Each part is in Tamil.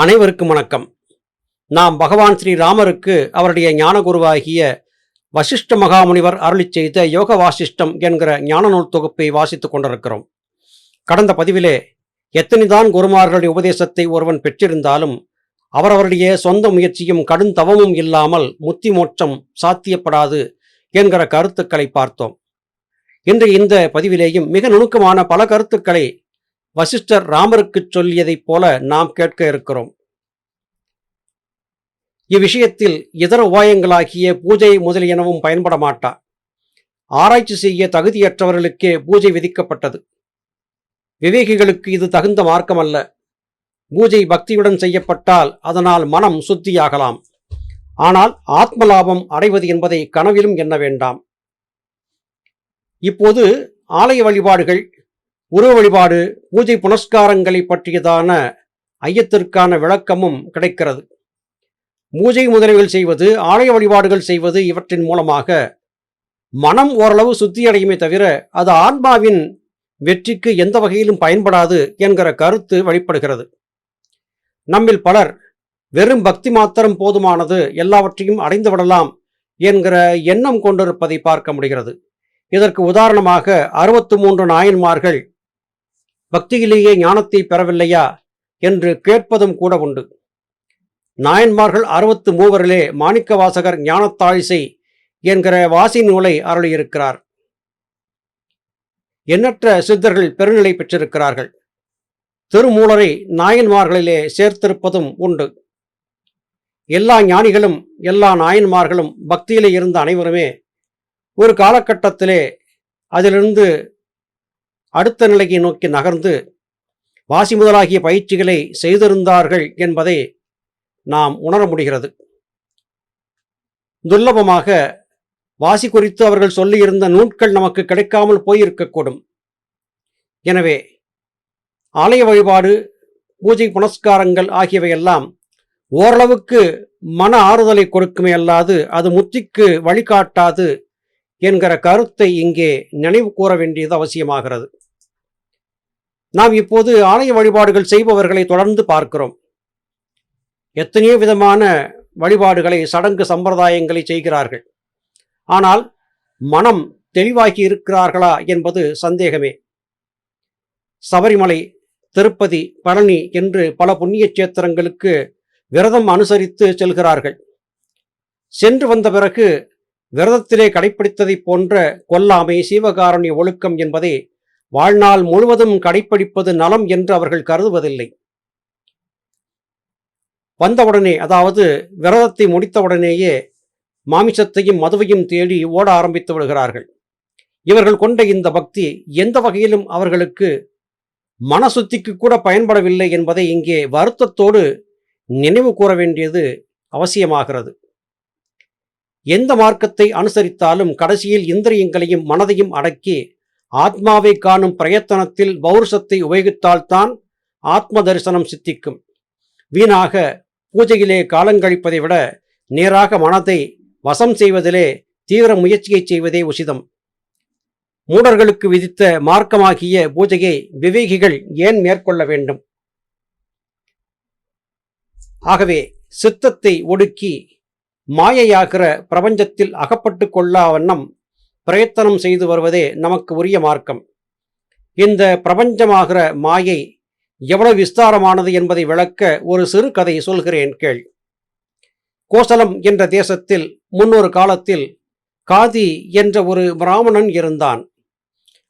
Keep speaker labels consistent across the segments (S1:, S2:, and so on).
S1: அனைவருக்கும் வணக்கம். நாம் பகவான் ஸ்ரீராமருக்கு அவருடைய ஞானகுருவாகிய வசிஷ்ட மகாமுனிவர் அருளிச் செய்த யோக வாசிஷ்டம் என்கிற ஞான நூல் தொகுப்பை வாசித்துக் கொண்டிருக்கிறோம். கடந்த பதிவிலே எத்தனைதான் குருமார்களுடைய உபதேசத்தை ஒருவன் பெற்றிருந்தாலும் அவரவருடைய சொந்த முயற்சியும் கடும் தவமும் இல்லாமல் முத்தி மோட்சம் சாத்தியப்படாது என்கிற கருத்துக்களை பார்த்தோம். இன்று இந்த பதிவிலேயும் மிக நுணுக்கமான பல கருத்துக்களை வசிஷ்டர் ராமருக்கு சொல்லியதைப் போல நாம் கேட்க இருக்கிறோம். இவ்விஷயத்தில் இதர உபாயங்களாகிய பூஜை முதலியனவும் பயன்பட மாட்டா. ஆராய்ச்சி செய்ய தகுதியற்றவர்களுக்கே பூஜை விதிக்கப்பட்டது. விவேகிகளுக்கு இது தகுந்த மார்க்கம் அல்ல. பூஜை பக்தியுடன் செய்யப்பட்டால் அதனால் மனம் சுத்தியாகலாம். ஆனால் ஆத்மலாபம் அடைவது என்பதை கனவிலும் எண்ண வேண்டாம். இப்போது ஆலய வழிபாடுகள், உருவ வழிபாடு, பூஜை புனஸ்காரங்களை பற்றியதான ஐயத்திற்கான விளக்கமும் கிடைக்கிறது. பூஜை முதலிகள் செய்வது, ஆலய வழிபாடுகள் செய்வது இவற்றின் மூலமாக மனம் ஓரளவு சுத்தியடையுமே தவிர அது ஆன்மாவின் வெற்றிக்கு எந்த வகையிலும் பயன்படாது என்கிற கருத்து வெளிப்படுகிறது. நம்மில் பலர் வெறும் பக்தி மாத்திரம் போதுமானது, எல்லாவற்றையும் அடைந்து விடலாம் என்கிற எண்ணம் கொண்டிருப்பதை பார்க்க முடிகிறது. இதற்கு உதாரணமாக 63 நாயன்மார்கள் பக்தியிலேயே ஞானத்தை பெறவில்லையா என்று கேட்பதும் கூட உண்டு. நாயன்மார்கள் 63 மாணிக்க வாசகர் ஞானத்தாழிசை என்கிற வாசி நூலை அருளியிருக்கிறார். எண்ணற்ற சித்தர்கள் பெருநிலை பெற்றிருக்கிறார்கள். திருமூலரை நாயன்மார்களிலே சேர்த்திருப்பதும் உண்டு. எல்லா ஞானிகளும் எல்லா நாயன்மார்களும் பக்தியிலே இருந்த அனைவருமே ஒரு காலகட்டத்திலே அதிலிருந்து அடுத்த நிலையை நோக்கி நகர்ந்து வாசி முதலாகிய பயிற்சிகளை செய்திருந்தார்கள் என்பதை நாம் உணர முடிகிறது. துர்லபமாக வாசி குறித்து அவர்கள் சொல்லியிருந்த நூட்கள் நமக்கு கிடைக்காமல் போயிருக்கக்கூடும். எனவே ஆலய வழிபாடு, பூஜை புனஸ்காரங்கள் ஆகியவையெல்லாம் ஓரளவுக்கு மன ஆறுதலை கொடுக்குமே அல்லாது அது முத்திக்கு வழிகாட்டாது என்கிற கருத்தை இங்கே நினைவு கூற வேண்டியது அவசியமாகிறது. நாம் இப்போது ஆலய வழிபாடுகள் செய்பவர்களை தொடர்ந்து பார்க்கிறோம். எத்தனையோ விதமான வழிபாடுகளை, சடங்கு சம்பிரதாயங்களை செய்கிறார்கள். ஆனால் மனம் தெளிவாகி இருக்கிறார்களா என்பது சந்தேகமே. சபரிமலை, திருப்பதி, பழனி என்று பல புண்ணிய சேத்திரங்களுக்கு விரதம் அனுசரித்து செல்கிறார்கள். சென்று வந்த பிறகு விரதத்திலே கடைப்பிடித்ததை போன்ற கொல்லாமை, சீவகாருண்ய ஒழுக்கம் என்பதை வாழ்நாள் முழுவதும் கடைப்பிடிப்பது நலம் என்று அவர்கள் கருதுவதில்லை. வந்தவுடனே, அதாவது விரதத்தை முடித்தவுடனேயே மாமிசத்தையும் மதுவையும் தேடி ஓட ஆரம்பித்து விடுகிறார்கள். இவர்கள் கொண்ட இந்த பக்தி எந்த வகையிலும் அவர்களுக்கு மனசுத்திக்கு கூட பயன்படவில்லை என்பதை இங்கே வருத்தத்தோடு நினைவு கூற வேண்டியது அவசியமாகிறது. எந்த மார்க்கத்தை அனுசரித்தாலும் கடைசியில் இந்திரியங்களையும் மனதையும் அடக்கி ஆத்மாவை காணும் பிரயத்தனத்தில் பௌருஷத்தை உபயோகித்தால்தான் ஆத்ம தரிசனம் சித்திக்கும். வீணாக பூஜையிலே காலங்கழிப்பதை விட நேராக மனதை வசம் செய்வதிலே தீவிர முயற்சியை செய்வதே உசிதம். மூடர்களுக்கு விதித்த மார்க்கமாகிய பூஜையை விவேகிகள் ஏன் மேற்கொள்ள வேண்டும்? ஆகவே சித்தத்தை ஒடுக்கி மாயையாகிற பிரபஞ்சத்தில் அகப்பட்டு கொள்ளா வண்ணம் பிரயத்தனம் செய்து வருவதே நமக்கு உரிய மார்க்கம். இந்த பிரபஞ்சமாகிற மாயை எவ்வளவு விஸ்தாரமானது என்பதை விளக்க ஒரு சிறு கதை சொல்கிறேன் கேள். கோசலம் என்ற தேசத்தில் முன்னொரு காலத்தில் காதி என்ற ஒரு பிராமணன் இருந்தான்.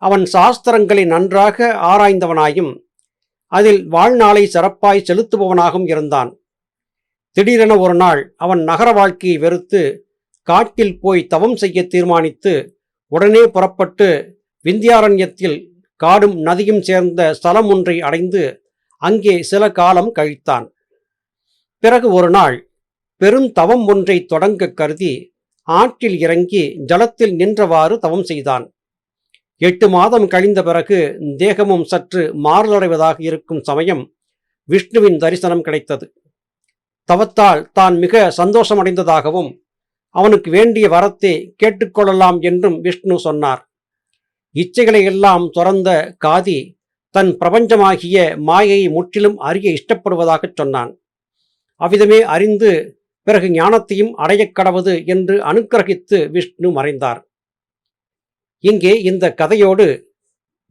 S1: அவன் சாஸ்திரங்களை நன்றாக ஆராய்ந்தவனாயும் அதில் வாழ்நாளை சிறப்பாய் செலுத்துபவனாகவும் இருந்தான். திடீரென ஒரு நாள் அவன் நகர வாழ்க்கையை வெறுத்து காட்டில் போய் தவம் செய்ய தீர்மானித்து உடனே புறப்பட்டு விந்தியாரண்யத்தில் காடும் நதியும் சேர்ந்த ஸ்தலம் ஒன்றை அடைந்து அங்கே சில காலம் கழித்தான். பிறகு ஒரு நாள் பெருந்தவம் ஒன்றை தொடங்க கருதி ஆற்றில் இறங்கி ஜலத்தில் நின்றவாறு தவம் செய்தான். 8 மாதம் கழிந்த பிறகு தேகமும் சற்று மாறுதடைவதாக இருக்கும் சமயம் விஷ்ணுவின் தரிசனம் கிடைத்தது. தவத்தால் தான் மிக சந்தோஷமடைந்ததாகவும் அவனுக்கு வேண்டிய வரத்தை கேட்டுக்கொள்ளலாம் என்றும் விஷ்ணு சொன்னார். இச்சைகளை எல்லாம் துறந்த காதி தன் பிரபஞ்சமாகிய மாயையை முற்றிலும் அறிய இஷ்டப்படுவதாகச் சொன்னான். அவ்விதமே அறிந்து பிறகு ஞானத்தையும் அடையக் கடவது என்று அனுக்கிரகித்து விஷ்ணு மறைந்தார். இங்கே இந்த கதையோடு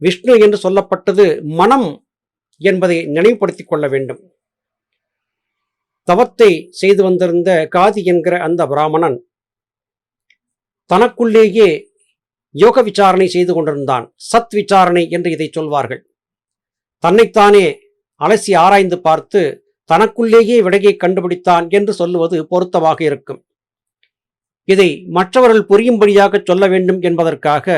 S1: விஷ்ணு என்று சொல்லப்பட்டது மனம் என்பதை நினைவுபடுத்திக் கொள்ள வேண்டும். தவத்தை செய்து வந்திருந்த காதி என்கிற அந்த பிராமணன் தனக்குள்ளேயே யோக விசாரணை செய்து கொண்டிருந்தான். சத் விசாரணை என்று இதை சொல்வார்கள். தன்னைத்தானே அலசி ஆராய்ந்து பார்த்து தனக்குள்ளேயே விடையை கண்டுபிடித்தான் என்று சொல்லுவது பொருத்தமாக இருக்கும். இதை மற்றவர்கள் புரியும்படியாக சொல்ல வேண்டும் என்பதற்காக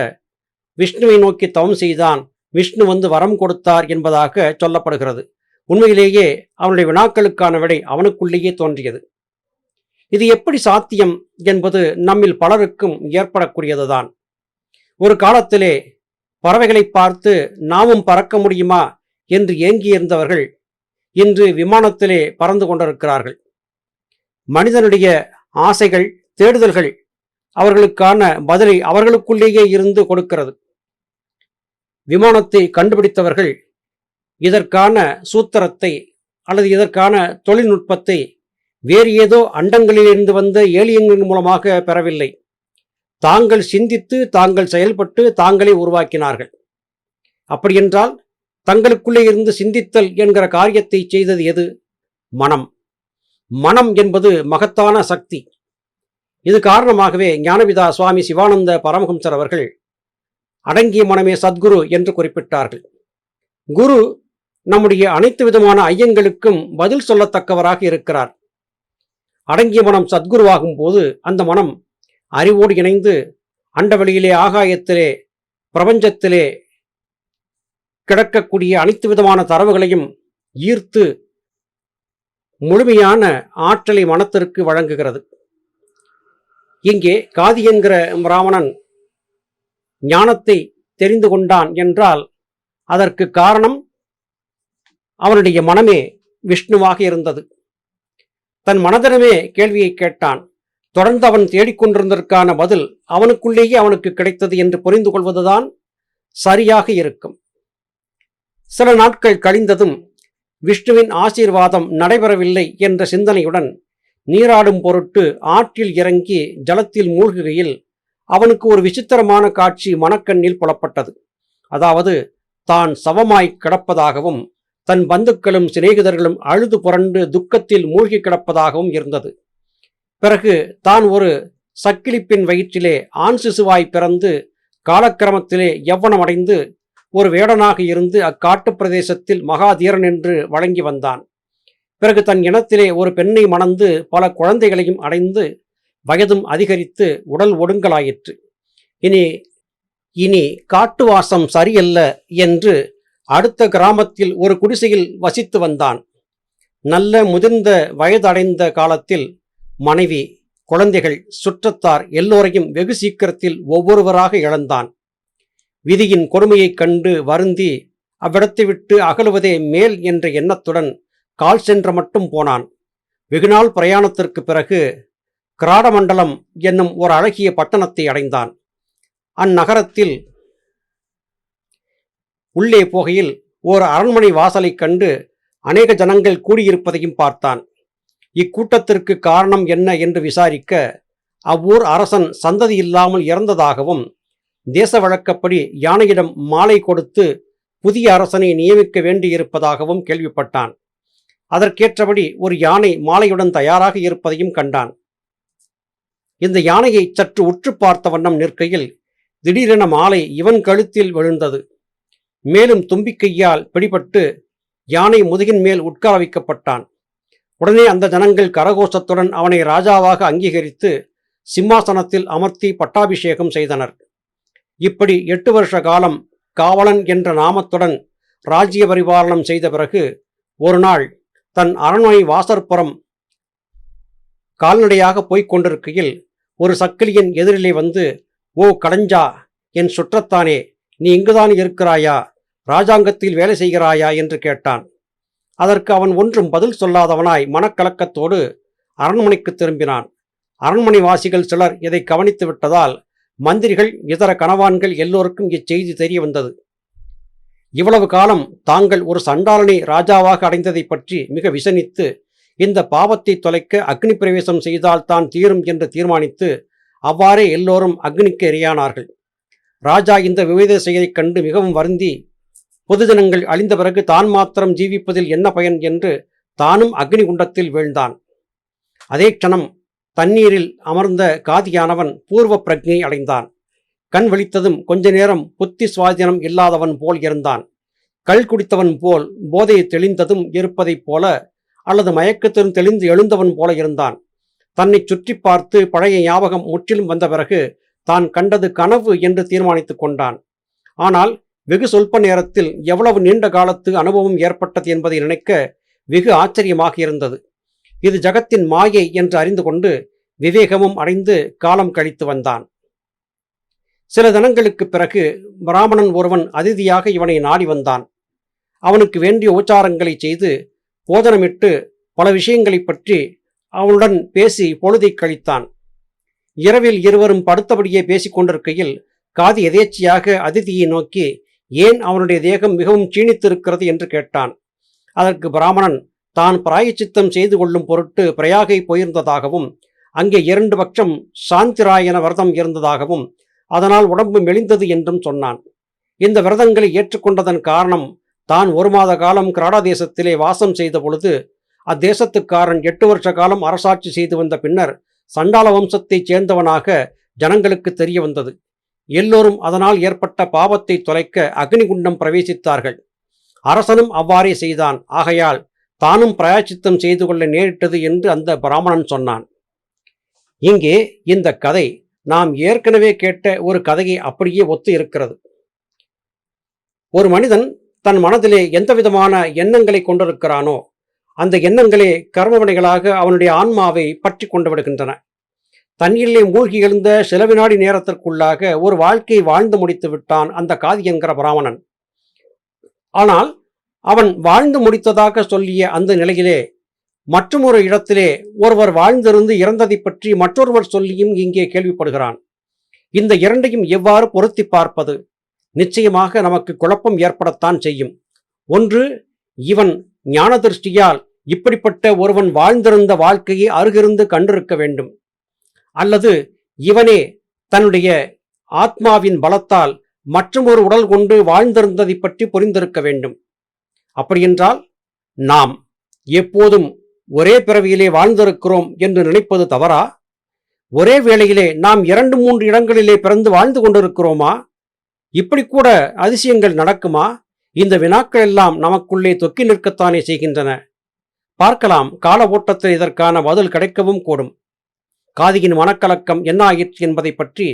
S1: விஷ்ணுவை நோக்கி தவம் செய்தான், விஷ்ணு வந்து வரம் கொடுத்தார் என்பதாக சொல்லப்படுகிறது. உண்மையிலேயே அவனுடைய வினாக்களுக்கான விடை அவனுக்குள்ளேயே தோன்றியது. இது எப்படி சாத்தியம் என்பது நம்மில் பலருக்கும் ஏற்படக்கூடியதுதான். ஒரு காலத்திலே பறவைகளை பார்த்து நாமும் பறக்க முடியுமா என்று ஏங்கியிருந்தவர்கள் இன்று விமானத்திலே பறந்து கொண்டிருக்கிறார்கள். மனிதனுடைய ஆசைகள், தேடுதல்கள் அவர்களுக்கான பதிலை அவர்களுக்குள்ளேயே இருந்து கொடுக்கிறது. விமானத்தை கண்டுபிடித்தவர்கள் இதற்கான சூத்திரத்தை அல்லது இதற்கான தொழில்நுட்பத்தை வேறு ஏதோ அண்டங்களிலிருந்து வந்த ஏலியன்களின் மூலமாக பெறவில்லை. தாங்கள் சிந்தித்து, தாங்கள் செயல்பட்டு, தாங்களே உருவாக்கினார்கள். அப்படியென்றால் தங்களுக்குள்ளே இருந்து சிந்தித்தல் என்கிற காரியத்தை செய்தது எது? மனம். மனம் என்பது மகத்தான சக்தி. இது காரணமாகவே ஞானபிதா சுவாமி சிவானந்த பரமஹம்சர் அவர்கள் அடங்கிய மனமே சத்குரு என்று குறிப்பிட்டார்கள். குரு நம்முடைய அனைத்து விதமான ஐயங்களுக்கும் பதில் சொல்லத்தக்கவராக இருக்கிறார். அடங்கிய மனம் சத்குருவாகும் போது அந்த மனம் அறிவோடு இணைந்து அண்டவெளியிலே, ஆகாயத்திலே, பிரபஞ்சத்திலே கிடக்கக்கூடிய அனைத்து விதமான தரவுகளையும் ஈர்த்து முழுமையான ஆற்றலை மனத்திற்கு வழங்குகிறது. இங்கே காதி என்கிற பிராமணன் ஞானத்தை தெரிந்து கொண்டான் என்றால் அதற்கு காரணம் அவனுடைய மனமே விஷ்ணுவாக இருந்தது. தன் மனதிடமே கேள்வியை கேட்டான். தொடர்ந்து அவன் தேடிக்கொண்டிருந்ததற்கான பதில் அவனுக்குள்ளேயே அவனுக்கு கிடைத்தது என்று புரிந்து கொள்வதுதான் சரியாக இருக்கும். சில நாட்கள் கழிந்ததும் விஷ்ணுவின் ஆசீர்வாதம் நடைபெறவில்லை என்ற சிந்தனையுடன் நீராடும் பொருட்டு ஆற்றில் இறங்கி ஜலத்தில் மூழ்குகையில் அவனுக்கு ஒரு விசித்திரமான காட்சி மனக்கண்ணில் புலப்பட்டது. அதாவது தான் சவமாய் கிடப்பதாகவும் தன் பந்துக்களும் சிநேகிதர்களும் அழுது புரண்டு துக்கத்தில் மூழ்கி கிடப்பதாகவும் இருந்தது. பிறகு தான் ஒரு சக்கிலிப்பின் வயிற்றிலே ஆண் சிசுவாய் பிறந்து காலக்கிரமத்திலே யவ்வனமடைந்து ஒரு வேடனாக இருந்து அக்காட்டு பிரதேசத்தில் மகாதீரன் என்று வழங்கி வந்தான். பிறகு தன் இனத்திலே ஒரு பெண்ணை மணந்து பல குழந்தைகளையும் அடைந்து வயதும் அதிகரித்து உடல் ஒடுங்கலாயிற்று. இனி காட்டுவாசம் சரியல்ல என்று அடுத்த கிராமத்தில் ஒரு குடிசையில் வசித்து வந்தான். நல்ல முதிர்ந்த வயதடைந்த காலத்தில் மனைவி, குழந்தைகள், சுற்றத்தார் எல்லோரையும் வெகு சீக்கிரத்தில் ஒவ்வொருவராக இழந்தான். விதியின் கொடுமையைக் கண்டு வருந்தி அவ்விடத்தை விட்டு அகலுவதே மேல் என்ற எண்ணத்துடன் கால் சென்ற மட்டும் போனான். வெகுநாள் பிரயாணத்திற்கு பிறகு கிராடமண்டலம் என்னும் ஒரு அழகிய பட்டணத்தை அடைந்தான். அந்நகரத்தில் உள்ளே போகையில் ஓர் அரண்மனை வாசலை கண்டு அநேக ஜனங்கள் கூடியிருப்பதையும் பார்த்தான். இக்கூட்டத்திற்கு காரணம் என்ன என்று விசாரிக்க அவ்வூர் அரசன் சந்ததி இல்லாமல் இறந்ததாகவும் தேச வழக்கப்படி யானையிடம் மாலை கொடுத்து புதிய அரசனை நியமிக்க வேண்டியிருப்பதாகவும் கேள்விப்பட்டான். அதற்கேற்றபடி ஒரு யானை மாலையுடன் தயாராக இருப்பதையும் கண்டான். இந்த யானையை சற்று உற்று பார்த்த வண்ணம் நிற்கையில் திடீரென மாலை இவன் கழுத்தில் விழுந்தது. மேலும் தும்பிக்கையால் பிடிபட்டு யானை முதுகின் மேல் உட்கார வைக்கப்பட்டான். உடனே அந்த ஜனங்கள் கரகோஷத்துடன் அவனை ராஜாவாக அங்கீகரித்து சிம்மாசனத்தில் அமர்த்தி பட்டாபிஷேகம் செய்தனர். இப்படி 8 வருஷ காலம் காவலன் என்ற நாமத்துடன் ராஜ்ய பரிபாலனம் செய்த பிறகு ஒரு நாள் தன் அரண்மனை வாசற்புறம் கால்நடையாக போய்க் கொண்டிருக்கையில் ஒரு சக்கிலியன் எதிரிலே வந்து, "ஓ கடஞ்சா, என் சுற்றத்தானே, நீ இங்குதான் இருக்கிறாயா? ராஜாங்கத்தில் வேலை செய்கிறாயா?" என்று கேட்டான். அதற்கு அவன் ஒன்றும் பதில் சொல்லாதவனாய் மனக்கலக்கத்தோடு அரண்மனைக்கு திரும்பினான். அரண்மனை வாசிகள் சிலர் இதை கவனித்து விட்டதால் மந்திரிகள், இதர கணவான்கள் எல்லோருக்கும் இச்செய்தி தெரிய வந்தது. இவ்வளவு காலம் தாங்கள் ஒரு சண்டாளனை ராஜாவாக அடைந்ததை பற்றி மிக விசனித்து இந்த பாவத்தை தொலைக்க அக்னி பிரவேசம் செய்தால் தான் தீரும் என்று தீர்மானித்து அவ்வாறே எல்லோரும் அக்னிக்கு எரியானார்கள். ராஜா இந்த விபரீத செயலைக் கண்டு மிகவும் வருந்தி, பொதுஜனங்கள் அழிந்த பிறகு தான் மாத்திரம் ஜீவிப்பதில் என்ன பயன் என்று தானும் அக்னி குண்டத்தில் வீழ்ந்தான். அதே க்ஷணம் தண்ணீரில் அமர்ந்த காதியானவன் பூர்வ பிரக்ஞை அடைந்தான். கண் விழித்ததும் கொஞ்ச நேரம் புத்தி சுவாதீனம் இல்லாதவன் போல் இருந்தான். கள் குடித்தவன் போல் போதை தெளிந்ததும் இருப்பதைப் போல அல்லது மயக்கத்திலும் தெளிந்து எழுந்தவன் போல இருந்தான். தன்னை சுற்றி பார்த்து பழைய ஞாபகம் முற்றிலும் வந்த பிறகு தான் கண்டது கனவு என்று தீர்மானித்துக் கொண்டான். ஆனால் வெகு சொல்ப நேரத்தில் எவ்வளவு நீண்ட காலத்து அனுபவம் ஏற்பட்டது என்பதை நினைக்க வெகு ஆச்சரியமாக இருந்தது. இது ஜகத்தின் மாயை என்று அறிந்து கொண்டு விவேகமும் அடைந்து காலம் கழித்து வந்தான். சில தினங்களுக்கு பிறகு பிராமணன் ஒருவன் அதிதியாக இவனை நாடி வந்தான். அவனுக்கு வேண்டிய உபச்சாரங்களை செய்து போதனமிட்டு பல விஷயங்களை பற்றி அவனுடன் பேசி பொழுதை கழித்தான். இரவில் இருவரும் படுத்தபடியே பேசிக் கொண்டிருக்கையில் காதி எதேச்சியாக அதிதியை நோக்கி ஏன் அவனுடைய தேகம் மிகவும் சீணித்திருக்கிறது என்று கேட்டான். அதற்கு பிராமணன் தான் பிராயச்சித்தம் செய்து கொள்ளும் பொருட்டு பிரயாகை போயிருந்ததாகவும் அங்கே 2 பட்சம் சாந்திராயன விரதம் இருந்ததாகவும் அதனால் உடம்பு மெலிந்தது என்றும் சொன்னான். இந்த விரதங்களை ஏற்றுக்கொண்டதன் காரணம் தான் 1 மாத காலம் கிராடா தேசத்திலே வாசம் செய்த பொழுது அத்தேசத்துக்காரன் 8 வருஷ காலம் அரசாட்சி செய்து வந்த பின்னர் சண்டாள வம்சத்தைச் சேர்ந்தவனாக ஜனங்களுக்கு தெரிய வந்தது. எல்லோரும் அதனால் ஏற்பட்ட பாவத்தை தொலைக்க அக்னிகுண்டம் பிரவேசித்தார்கள். அரசனும் அவ்வாறே செய்தான். ஆகையால் தானும் பிராயச்சித்தம் செய்து கொள்ள நேரிட்டது என்று அந்த பிராமணன் சொன்னான். இங்கே இந்த கதை நாம் ஏற்கனவே கேட்ட ஒரு கதையை அப்படியே ஒத்து இருக்கிறது. ஒரு மனிதன் தன் மனதிலே எந்தவிதமான எண்ணங்களை கொண்டிருக்கிறானோ அந்த எண்ணங்களே கர்மவினைகளாக அவனுடைய ஆன்மாவை பற்றி கொண்டு விடுகின்றன. தண்ணீரிலே மூழ்கி எழுந்த சில வினாடி நேரத்திற்குள்ளாக ஒரு வாழ்க்கையை வாழ்ந்து முடித்து விட்டான் அந்த காதி என்கிற பிராமணன். ஆனால் அவன் வாழ்ந்து முடித்ததாக சொல்லிய அந்த நிலையிலே மற்றொரு இடத்திலே ஒருவர் வாழ்ந்திருந்து இறந்ததை பற்றி மற்றொருவர் சொல்லியும் இங்கே கேள்விப்படுகிறான். இந்த இரண்டையும் எவ்வாறு பொருத்தி பார்ப்பது? நிச்சயமாக நமக்கு குழப்பம் ஏற்படத்தான் செய்யும். ஒன்று, இவன் ஞான திருஷ்டியால் இப்படிப்பட்ட ஒருவன் வாழ்ந்திருந்த வாழ்க்கையை அருகிருந்து கண்டிருக்க வேண்டும். அல்லது இவனே தன்னுடைய ஆத்மாவின் பலத்தால் மற்றொரு உடல் கொண்டு வாழ்ந்திருந்ததை பற்றி புரிந்திருக்க வேண்டும். அப்படியென்றால் நாம் எப்போதும் ஒரே பிறவியிலே வாழ்ந்திருக்கிறோம் என்று நினைப்பது தவறா? ஒரே வேளையிலே நாம் 2-3 இடங்களிலே பிறந்து வாழ்ந்து கொண்டிருக்கிறோமா? இப்படி கூட அதிசயங்கள் நடக்குமா? இந்த வினாக்கள் எல்லாம் நமக்குள்ளே தொக்கி நிற்கத்தானே செய்கின்றன. பார்க்கலாம், கால ஓட்டத்தில் இதற்கான பதில் கிடைக்கவும் கூடும். காதியின் மனக்கலக்கம் என்ன ஆயிற்று என்பதை பற்றி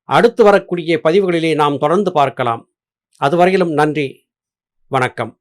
S1: அடுத்து வரக்கூடிய பதிவுகளிலே நாம் தொடர்ந்து பார்க்கலாம். அதுவரையிலும் நன்றி, வணக்கம்.